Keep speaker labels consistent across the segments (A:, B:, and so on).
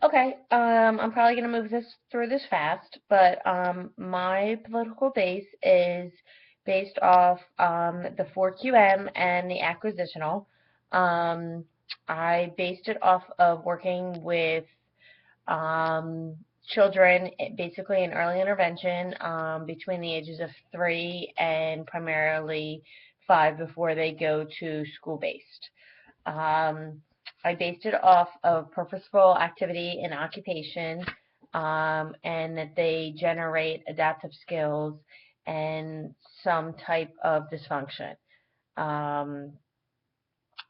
A: Okay, I'm probably going to move this through this fast, but my political base is based off the 4QM and the acquisitional. Um, I based it off of working with um, children, basically in early intervention, between the ages of 3 and primarily 5 before they go to school-based. Um, I based it off of purposeful activity and occupation, and that they generate adaptive skills and some type of dysfunction. Um,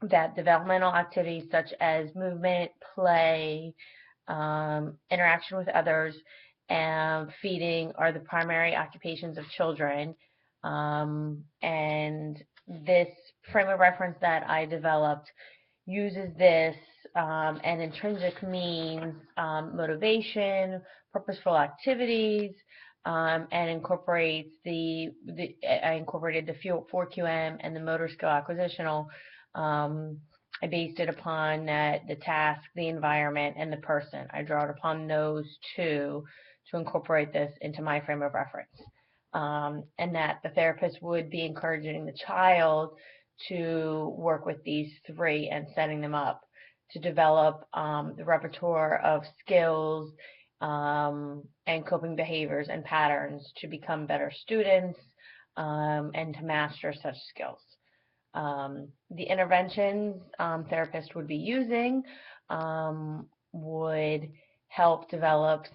A: that developmental activities such as movement, play, interaction with others, and feeding are the primary occupations of children. And this frame of reference that I developed uses this and intrinsic means motivation, purposeful activities, and incorporates I incorporated the 4QM and the motor skill acquisitional. Um, I based it upon the task, the environment, and the person. I draw it upon those two to incorporate this into my frame of reference. And that the therapist would be encouraging the child to work with these three and setting them up to develop the repertoire of skills and coping behaviors and patterns to become better students and to master such skills. The interventions therapists would be using would help develop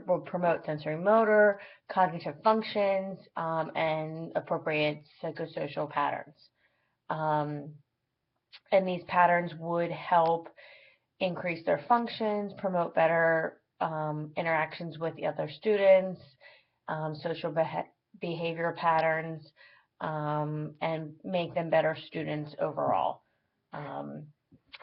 A: would promote sensory motor, cognitive functions, and appropriate psychosocial patterns. Um, and these patterns would help increase their functions, promote better interactions with the other students, social behavior patterns, and make them better students overall. Um,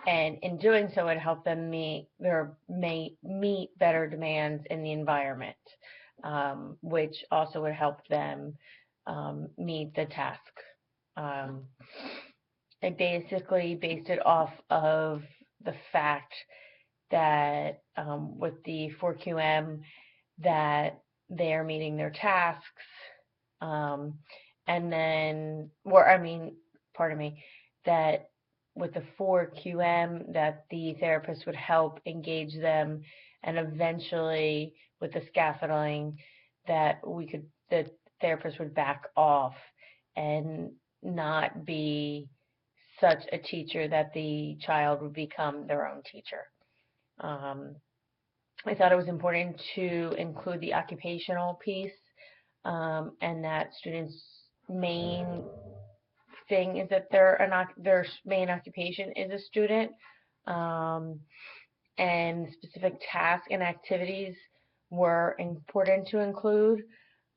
A: and in doing so, it helped them meet better demands in the environment, which also would help them meet the task. Um, I basically based it off of the fact that with the 4QM that they're meeting their tasks, um, and then, or I mean, pardon me, that with the 4QM that the therapist would help engage them, and eventually with the scaffolding the therapist would back off and not be such a teacher that the child would become their own teacher. Um, I thought it was important to include the occupational piece, and that students' main thing is that their main occupation is a student, um, and specific tasks and activities were important to include.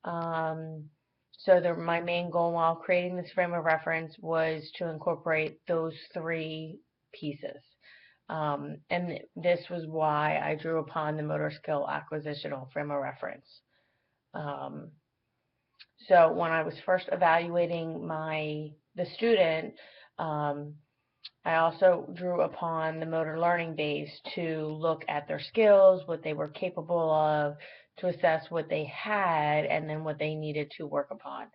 A: Um, my main goal while creating this frame of reference was to incorporate those three pieces. And this was why I drew upon the motor skill acquisitional frame of reference. Um, so when I was first evaluating the student, um, I also drew upon the motor learning base to look at their skills, what they were capable of, to assess what they had, and then what they needed to work upon.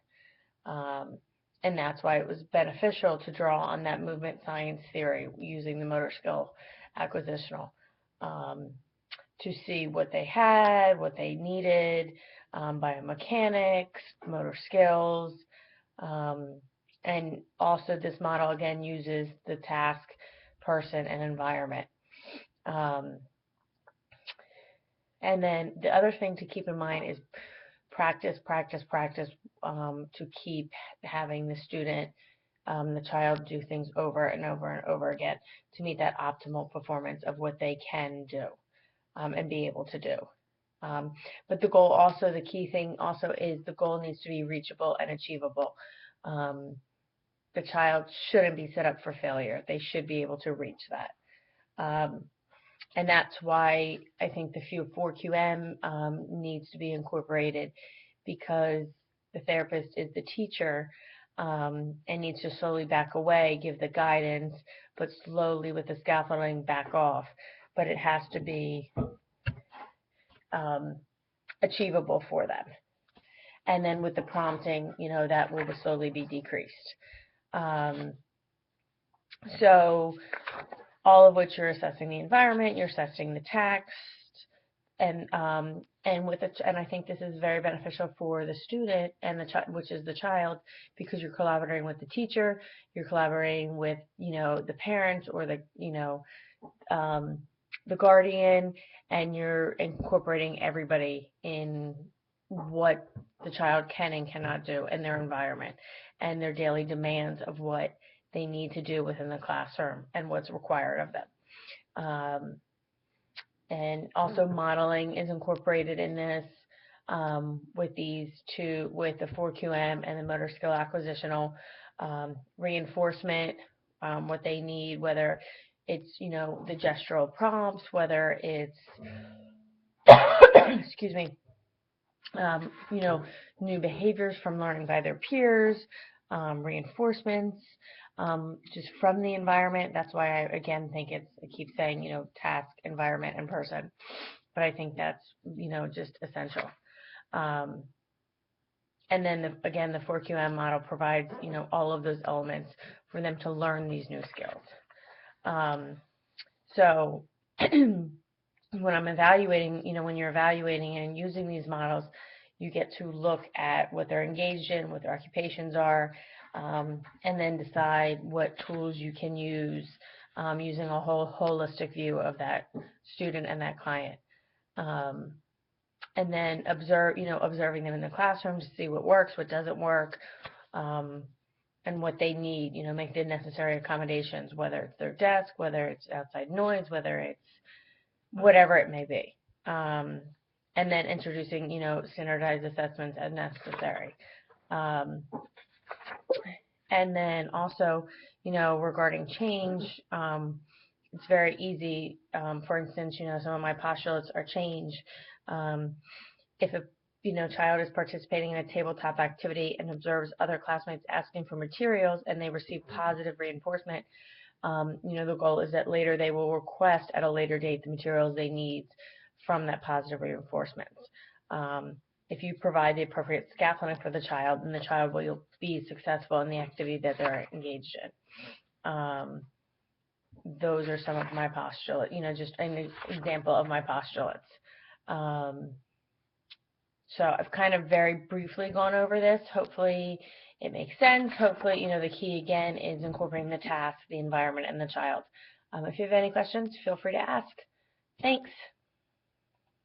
A: Um, and that's why it was beneficial to draw on that movement science theory using the motor skill acquisitional, um, to see what they had, what they needed, biomechanics, motor skills, um, and also this model again uses the task, person, and environment. Um, and then the other thing to keep in mind is practice, practice, practice, to keep having the child do things over and over and over again to meet that optimal performance of what they can do, and be able to do. But the key thing also is the goal needs to be reachable and achievable. Um, the child shouldn't be set up for failure. They should be able to reach that. Um, and that's why I think the 4QM needs to be incorporated, because the therapist is the teacher, and needs to slowly back away, give the guidance, but slowly with the scaffolding back off, but it has to be achievable for them. And then with the prompting, that will slowly be decreased. So all of which you're assessing the environment, you're assessing the text, and I think this is very beneficial for the student and which is the child, because you're collaborating with the teacher, you're collaborating with the parents or the guardian, and you're incorporating everybody in what the child can and cannot do in their environment and their daily demands of what they need to do within the classroom and what's required of them. And also modeling is incorporated in this with these two, with the 4QM and the motor skill acquisitional reinforcement, what they need, whether it's, the gestural prompts, whether it's, excuse me, new behaviors from learning by their peers, reinforcements, just from the environment. That's why I, again, think I keep saying, task, environment, and person. But I think that's, just essential. And then, again, the 4QM model provides, all of those elements for them to learn these new skills. So when I'm evaluating, when you're evaluating and using these models, you get to look at what they're engaged in, what their occupations are, and then decide what tools you can use using a whole holistic view of that student and that client. And then observing them in the classroom to see what works, what doesn't work, and what they need, make the necessary accommodations, whether it's their desk, whether it's outside noise, whether it's whatever it may be. And then introducing, standardized assessments as necessary. And then also, regarding change, it's very easy. For instance, some of my postulates are change. If a child is participating in a tabletop activity and observes other classmates asking for materials and they receive positive reinforcement, the goal is that later they will request at a later date the materials they need from that positive reinforcement. If you provide the appropriate scaffolding for the child, then the child will be successful in the activity that they're engaged in. Those are some of my postulates, just an example of my postulates. So I've kind of very briefly gone over this. Hopefully it makes sense. Hopefully, the key again is incorporating the task, the environment, and the child. If you have any questions, feel free to ask. Thanks.